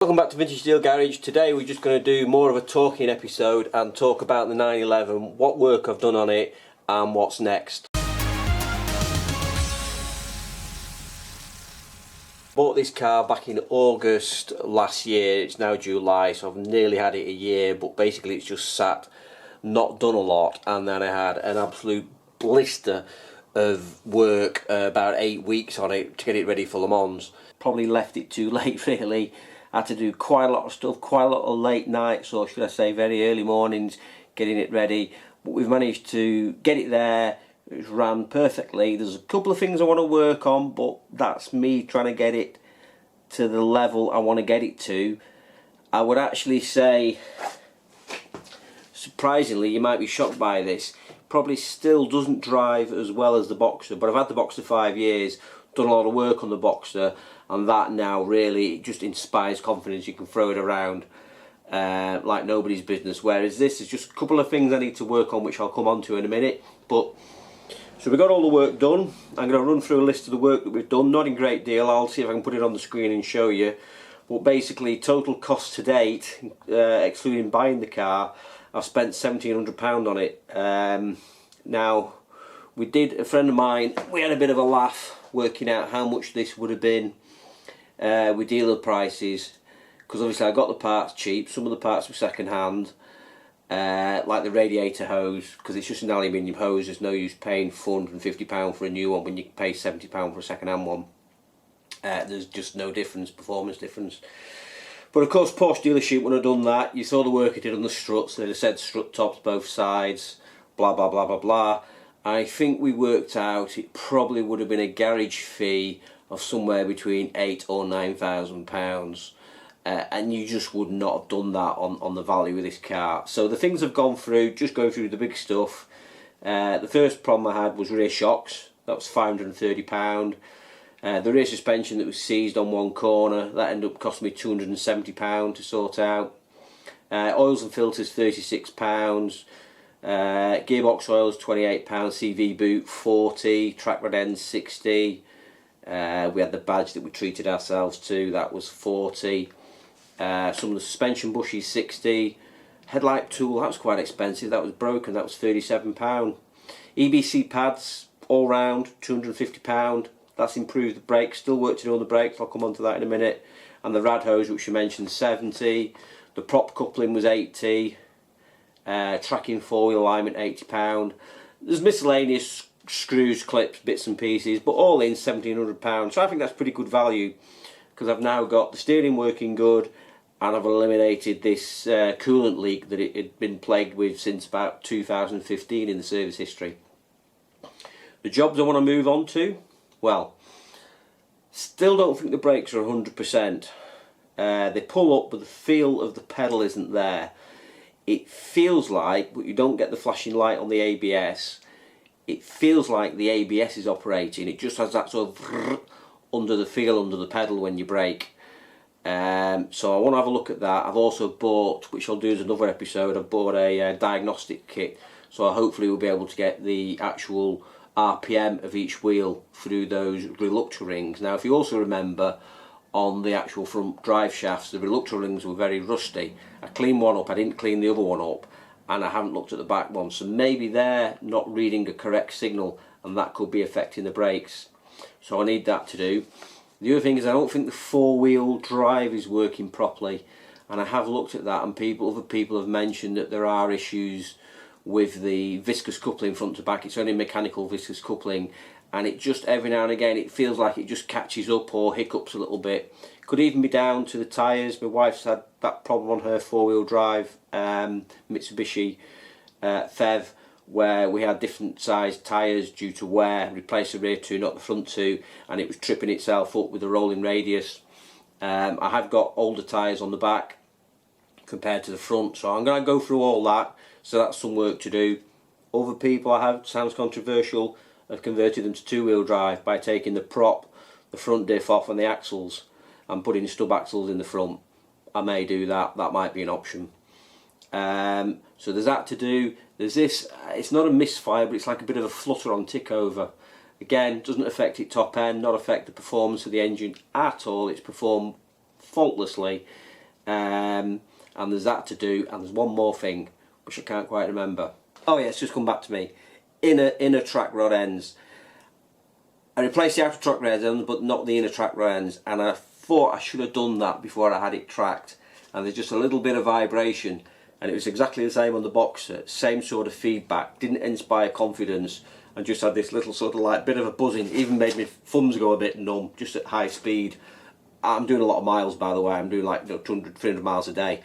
Welcome back to Vintage Steel Garage. Today we're just going to do more of a talking episode and talk about the 911, what work I've done on it and what's next. Bought this car back in August last year. It's now July, so I've nearly had it a year, but basically it's just sat, not done a lot, and then I had an absolute blister of work, about 8 weeks on it to get it ready for Le Mans. Probably left it too late really. I had to do quite a lot of stuff, quite a lot of late nights, or should I say very early mornings, getting it ready. But we've managed to get it there. It's ran perfectly. There's a couple of things I want to work on, but that's me trying to get it to the level I want to get it to. I would actually say, surprisingly, you might be shocked by this, probably still doesn't drive as well as the Boxer, but I've had the Boxer 5 years, done a lot of work on the Boxer, and that now really just inspires confidence. You can throw it around like nobody's business, whereas this is just a couple of things I need to work on, which I'll come on to in a minute. But so we got all the work done. I'm going to run through a list of the work that we've done, not in great deal. I'll see if I can put it on the screen and show you, but basically total cost to date, excluding buying the car, I've spent £1,700 on it. Now, we did, a friend of mine, we had a bit of a laugh working out how much this would have been with dealer prices, because obviously I got the parts cheap. Some of the parts were second hand, like the radiator hose, because it's just an aluminium hose. There's no use paying £450 for a new one when you can pay £70 for a second hand one. There's just no difference, performance difference. But of course Porsche dealership, when I done that, you saw the work I did on the struts. They said strut tops both sides, blah blah blah blah blah. I think we worked out it probably would have been a garage fee of somewhere between £8,000 or £9,000, and you just would not have done that on the value of this car. So the things I've gone through, just going through the big stuff. The first problem I had was rear shocks. That was £530. The rear suspension that was seized on one corner, that ended up costing me £270 to sort out. Oils and filters £36. Gearbox oils £28, CV boot £40, track rod ends £60. We had the badge that we treated ourselves to, that was £40. Some of the suspension bushes £60. Headlight tool, that was quite expensive, that was broken, that was £37. EBC pads all round £250. That's improved the brakes, still work to do on the brakes, I'll come on to that in a minute. And the rad hose, which you mentioned, £70. The prop coupling was £80. Tracking four-wheel alignment £80. There's miscellaneous screws, clips, bits and pieces, but all in £1,700. So I think that's pretty good value, because I've now got the steering working good, and I've eliminated this coolant leak that it had been plagued with since about 2015 in the service history. The jobs I want to move on to, well, still don't think the brakes are 100%. They pull up, but the feel of the pedal isn't there. It feels like, but you don't get the flashing light on the ABS, it feels like the ABS is operating. It just has that sort of under the feel, under the pedal when you brake. So I want to have a look at that. I've also bought, which I'll do as another episode, I've bought a diagnostic kit, so I hopefully will be able to get the actual RPM of each wheel through those reluctor rings. Now if you also remember, on the actual front drive shafts, the reluctor rings were very rusty. I cleaned one up, I didn't clean the other one up, and I haven't looked at the back one, so maybe they're not reading a correct signal, and that could be affecting the brakes. So I need that to do. The other thing is, I don't think the four-wheel drive is working properly, and I have looked at that, and other people have mentioned that there are issues with the viscous coupling front to back. It's only mechanical viscous coupling, and it just every now and again it feels like it just catches up or hiccups a little bit. Could even be down to the tyres. My wife's had that problem on her four-wheel drive Mitsubishi Fev, where we had different sized tyres due to wear, replaced the rear two, not the front two, and it was tripping itself up with the rolling radius. I have got older tyres on the back compared to the front, so I'm going to go through all that, so that's some work to do. Other people I have, sounds controversial, have converted them to two-wheel drive by taking the prop, the front diff off and the axles, and putting stub axles in the front. I may do that, that might be an option. So there's that to do. There's this, it's not a misfire, but it's like a bit of a flutter on tick over. Again, doesn't affect it top end, not affect the performance of the engine at all. It's performed faultlessly. and there's that to do, and there's one more thing which I can't quite remember. Oh yeah, it's just come back to me. Inner track rod ends. I replaced the outer track rod ends, but not the inner track rod ends, and I thought I should have done that before I had it tracked, and there's just a little bit of vibration, and it was exactly the same on the Boxer, same sort of feedback, didn't inspire confidence, and just had this little sort of like bit of a buzzing, even made my thumbs go a bit numb just at high speed. I'm doing a lot of miles, by the way. I'm doing like 200, 300 miles a day,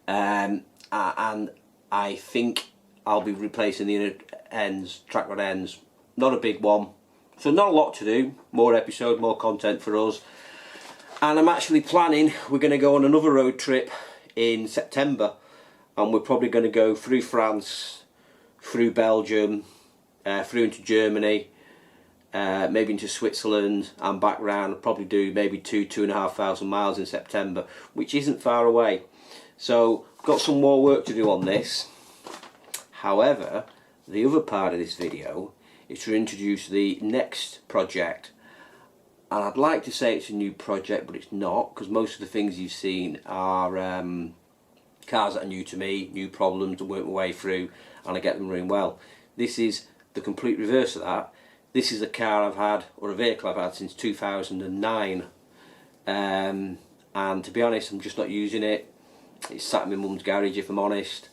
and I think I'll be replacing the inner ends, track rod ends. Not a big one, so not a lot to do. More episode, more content for us. And I'm actually planning, we're going to go on another road trip in September, and we're probably going to go through France, through Belgium, through into Germany, maybe into Switzerland and back round. I'll probably do maybe 2,500 miles in September, which isn't far away. So I've got some more work to do on this. However, the other part of this video is to introduce the next project. And I'd like to say it's a new project, but it's not, because most of the things you've seen are cars that are new to me, new problems to work my way through, and I get them running well. This is the complete reverse of that. This is a car I've had, or a vehicle I've had, since 2009, and to be honest, I'm just not using it. It's sat in my mum's garage, if I'm honest,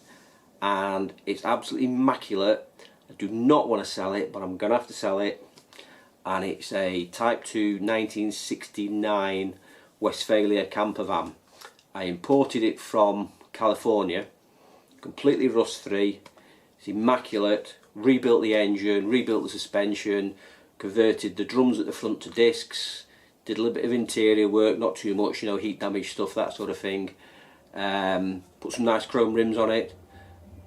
and it's absolutely immaculate. I do not want to sell it, but I'm going to have to sell it. And it's a Type 2 1969 Westfalia campervan. I imported it from California, completely rust free. It's immaculate. Rebuilt the engine, rebuilt the suspension, converted the drums at the front to discs, did a little bit of interior work, not too much, you know, heat damage stuff, that sort of thing. Put some nice chrome rims on it,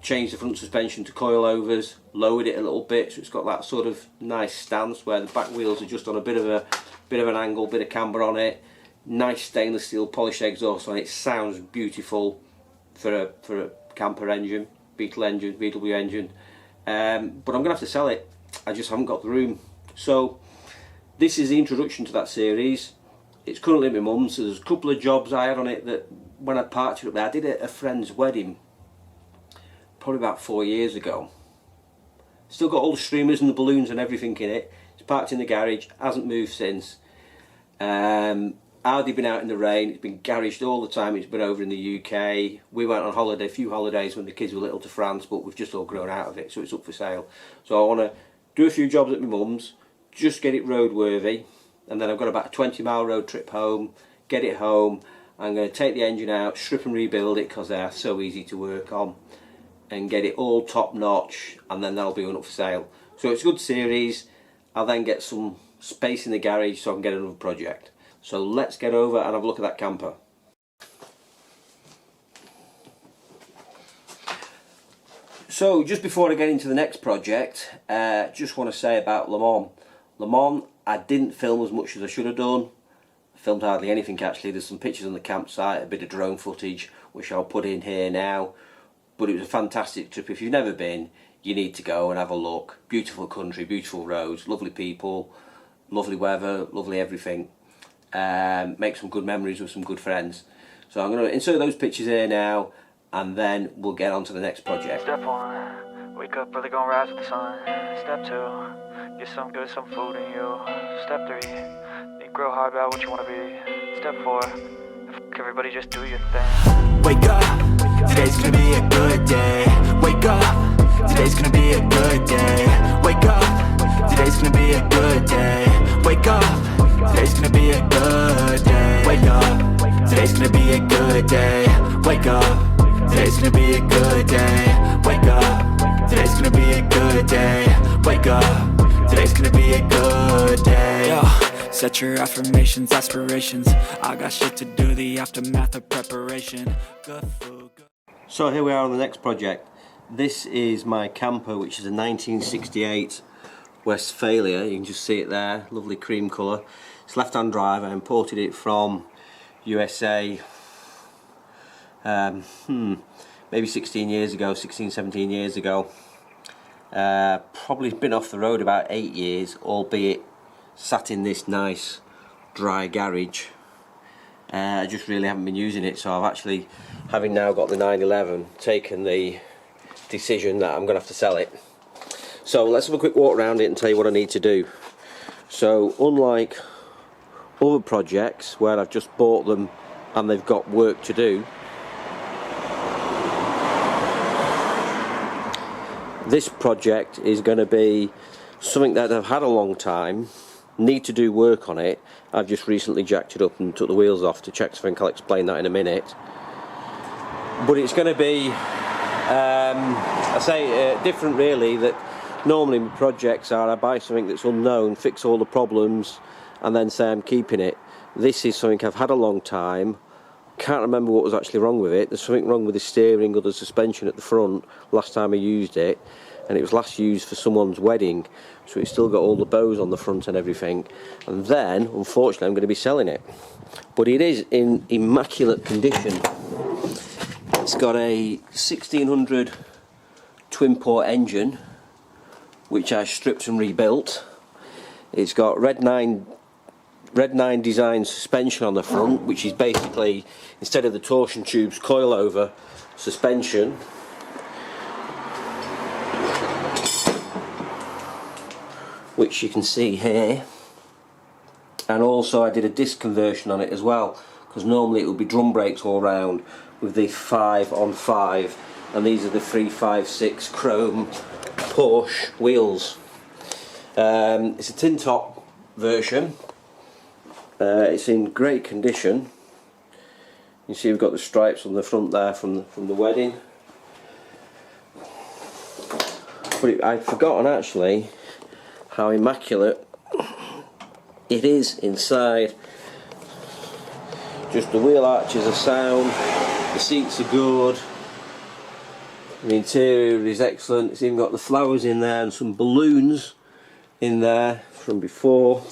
changed the front suspension to coilovers, lowered it a little bit so it's got that sort of nice stance where the back wheels are just on a bit of an angle, bit of camber on it. Nice stainless steel polished exhaust on it. Sounds beautiful for a camper engine, Beetle engine, VW engine. But I'm going to have to sell it. I just haven't got the room. So this is the introduction to that series. It's currently at my mum's, so there's a couple of jobs I had on it that when I parked it up there, I did it at a friend's wedding probably about 4 years ago. Still got all the streamers and the balloons and everything in it. It's parked in the garage, hasn't moved since. Audi been out in the rain, it's been garaged all the time, it's been over in the UK. We went on holiday, a few holidays when the kids were little, to France, but we've just all grown out of it, so it's up for sale. So I want to do a few jobs at my mum's, just get it roadworthy, and then I've got about a 20-mile road trip home, get it home. I'm going to take the engine out, strip and rebuild it because they are so easy to work on, and get it all top notch, and then that'll be up for sale. So it's a good series. I'll then get some space in the garage so I can get another project. So let's get over and have a look at that camper. So just before I get into the next project, just want to say about Le Mans. Le Mans, I didn't film as much as I should have done. I filmed hardly anything actually. There's some pictures on the campsite, a bit of drone footage, which I'll put in here now. But it was a fantastic trip. If you've never been, you need to go and have a look. Beautiful country, beautiful roads, lovely people, lovely weather, lovely everything. Make some good memories with some good friends. So I'm going to insert those pictures here now, and then we'll get on to the next project. Step 1, wake up early, gonna rise with the sun. Step 2, get some good, some food in you. Step 3, think real hard about what you want to be. Step 4, everybody just do your thing. Wake up, today's gonna be a good day. Wake up, today's gonna be a good day. Wake up, today's gonna be a good day. Wake up, today's gonna be a good day. Wake up, today's gonna be a good day. Wake up, today's gonna be a good day. Wake up, today's gonna be a good day. Wake up, today's gonna be a good day. Yo, set your affirmations, aspirations. I got shit to do, the aftermath of preparation. Good food. So here we are on the next project. This is my camper, which is a 1968 Westfalia. You can just see it there, lovely cream colour. It's left-hand drive. I imported it from USA maybe 16 years ago, 16, 17 years ago. Probably been off the road about 8 years, albeit sat in this nice dry garage. I just really haven't been using it, so I've actually, having now got the 911, taken the decision that I'm going to have to sell it. So let's have a quick walk around it and tell you what I need to do. So unlike other projects where I've just bought them and they've got work to do, this project is going to be something that I've had a long time, need to do work on it. I've just recently jacked it up and took the wheels off to check something. I'll explain that in a minute. But it's going to be, different really. That normally my projects are I buy something that's unknown, fix all the problems, and then say I'm keeping it. This is something I've had a long time. Can't remember what was actually wrong with it. There's something wrong with the steering or the suspension at the front last time I used it, and it was last used for someone's wedding, so it's still got all the bows on the front and everything. And then unfortunately I'm going to be selling it, but it is in immaculate condition. It's got a 1600 twin port engine which I stripped and rebuilt. It's got red 9 design suspension on the front, which is basically, instead of the torsion tubes, coilover suspension. Which you can see here. And also I did a disc conversion on it as well, because normally it would be drum brakes all round with the 5-on-5, and these are the 356 chrome Porsche wheels. It's a tin top version. It's in great condition. You see we've got the stripes on the front there from the wedding. But I'd forgotten actually how immaculate it is inside. Just the wheel arches are sound, the seats are good, the interior is excellent. It's even got the flowers in there and some balloons in there from before.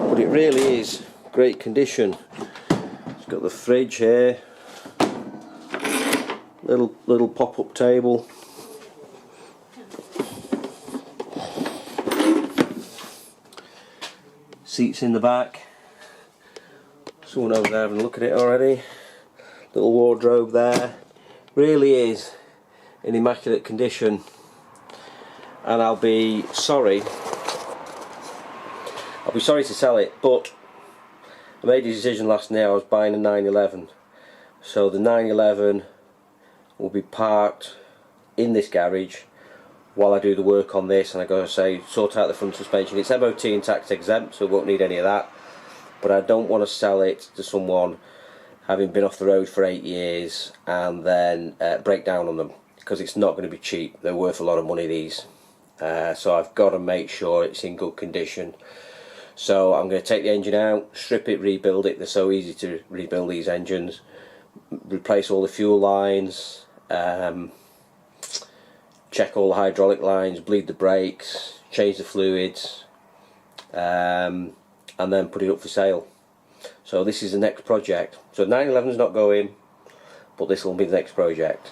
But it really is great condition. It's got the fridge here, little pop-up table. Seats in the back. Someone over there having a look at it already. Little wardrobe there. Really is in immaculate condition, and I'll be sorry to sell it, but I made a decision last night. I was buying a 911, so the 911 will be parked in this garage while I do the work on this, and I go say sort out the front suspension. It's MOT and tax exempt, so it won't need any of that, but I don't want to sell it to someone having been off the road for 8 years and then break down on them, because it's not going to be cheap. They're worth a lot of money, these. So I've got to make sure it's in good condition. So I'm going to take the engine out, strip it, rebuild it. They're so easy to rebuild, these engines. Replace all the fuel lines, check all the hydraulic lines, bleed the brakes, change the fluids, and then put it up for sale. So this is the next project. So 911 is not going, but this will be the next project.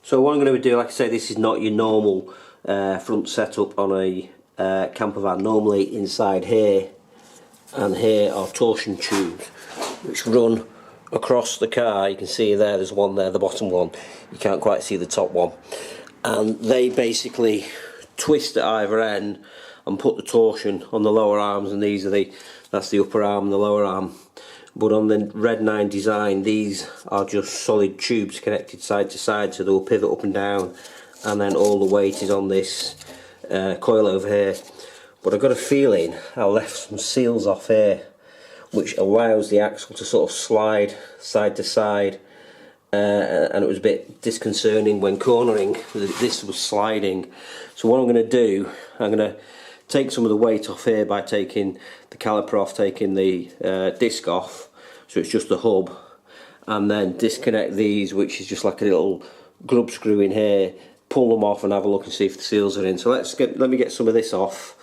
So what I'm going to do, like I say, this is not your normal front setup on a campervan. Normally inside here and here are torsion tubes which run across the car. You can see there's one there, the bottom one. You can't quite see the top one. And they basically twist at either end and put the torsion on the lower arms, and that's the upper arm and the lower arm. But on the Red 9 design, these are just solid tubes connected side to side, so they will pivot up and down, and then all the weight is on this coil over here. But I've got a feeling I left some seals off here, which allows the axle to sort of slide side to side, and it was a bit disconcerting when cornering that this was sliding. So what I'm going to do, I'm going to take some of the weight off here by taking the caliper off, taking the disc off, so it's just the hub, and then disconnect these, which is just like a little grub screw in here, pull them off and have a look and see if the seals are in. So let me get some of this off.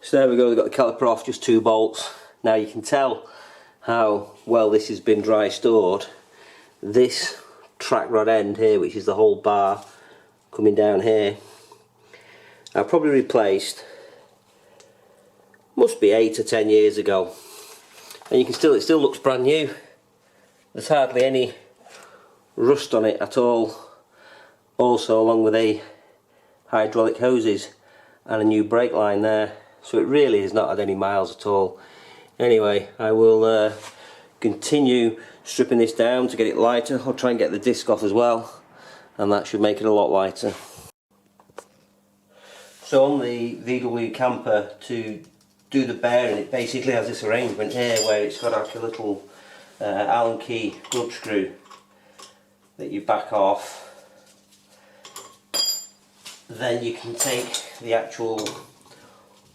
So there we go, we've got the caliper off, just 2 bolts. Now you can tell how well this has been dry stored. This track rod end here, which is the whole bar coming down here, I've probably replaced must be 8 or 10 years ago, and you can still, it still looks brand new. There's hardly any rust on it at all. Also, along with the hydraulic hoses and a new brake line there, so it really has not had any miles at all. Anyway, I will continue stripping this down to get it lighter. I'll try and get the disc off as well, and that should make it a lot lighter. So on the VW camper, to do the bearing, it basically has this arrangement here where it's got like a little Allen key grub screw that you back off. Then you can take the actual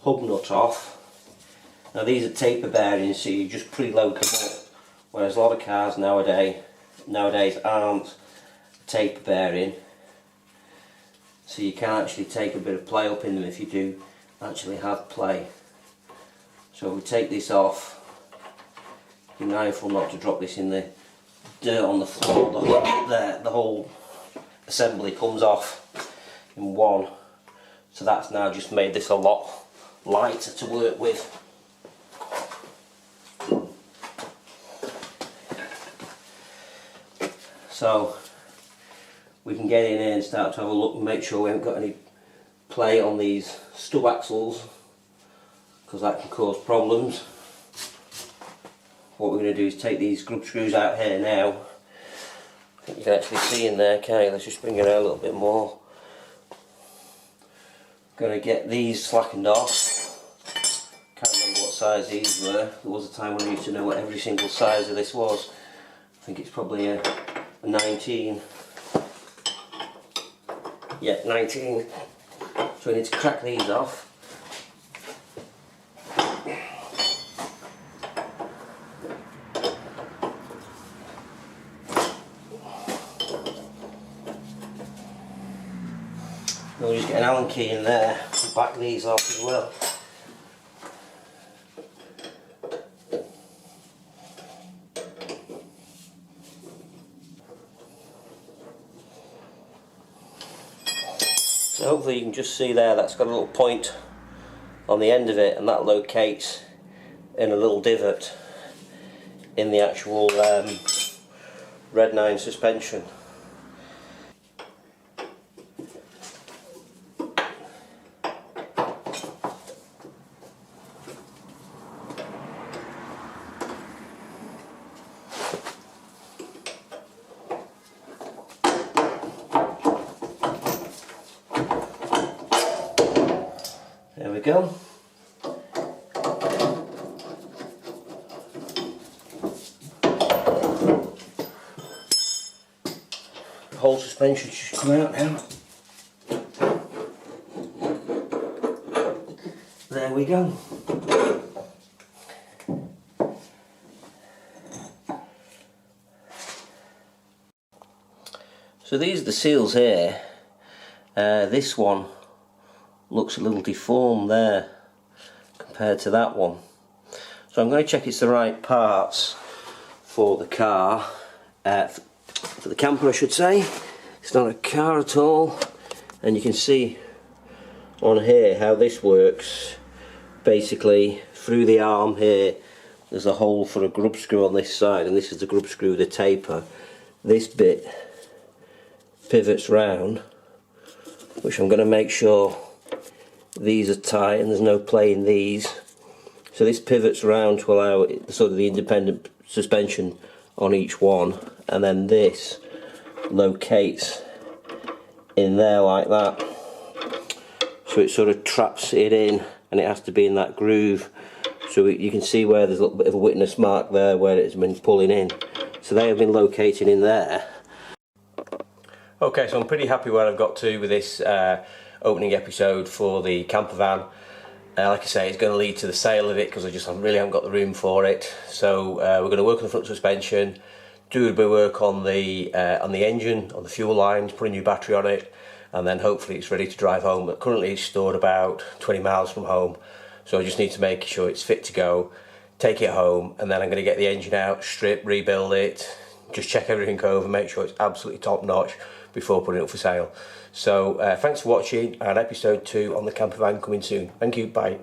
hub nut off. Now these are taper bearings, so you just preload them up, whereas a lot of cars nowadays aren't taper bearing, so you can actually take a bit of play up in them if you do actually have play. So we take this off. Be mindful not to drop this in the dirt on the floor. The whole assembly comes off in one, so that's now just made this a lot lighter to work with. So we can get in here and start to have a look and make sure we haven't got any play on these stub axles, because that can cause problems. What we're going to do is take these grub screws out here now. I think you can actually see in there. Okay, let's just bring it out a little bit more. Going to get these slackened off. Can't remember what size these were. There was a time when I used to know what every single size of this was. I think it's probably a 19. Yeah, 19. So we need to crack these off. We'll just get an Allen key in there and back these off as well. So hopefully you can just see there, that's got a little point on the end of it, and that locates in a little divot in the actual Red 9 suspension. There we go. The whole suspension should come out now. There we go. So these are the seals here. This one looks a little deformed there compared to that one. So I'm going to check it's the right parts for the car, for the camper I should say. It's not a car at all, and you can see on here how this works. Basically through the arm here there's a hole for a grub screw on this side, and this is the grub screw with the taper. This bit pivots round, which I'm going to make sure these are tight and there's no play in these. So this pivots round to allow sort of the independent suspension on each one, and then this locates in there like that. So it sort of traps it in, and it has to be in that groove. So you can see where there's a little bit of a witness mark there where it's been pulling in. So they have been located in there. Okay, so I'm pretty happy where I've got to with this opening episode for the Campervan. Like I say, it's going to lead to the sale of it because I really haven't got the room for it. So we're going to work on the front suspension, do a bit of work on the engine, on the fuel lines, put a new battery on it, and then hopefully it's ready to drive home. But currently it's stored about 20 miles from home, so I just need to make sure it's fit to go, take it home, and then I'm going to get the engine out, strip, rebuild it, just check everything over, make sure it's absolutely top notch before putting it up for sale. So thanks for watching, and episode 2 on the Campervan coming soon. Thank you, bye.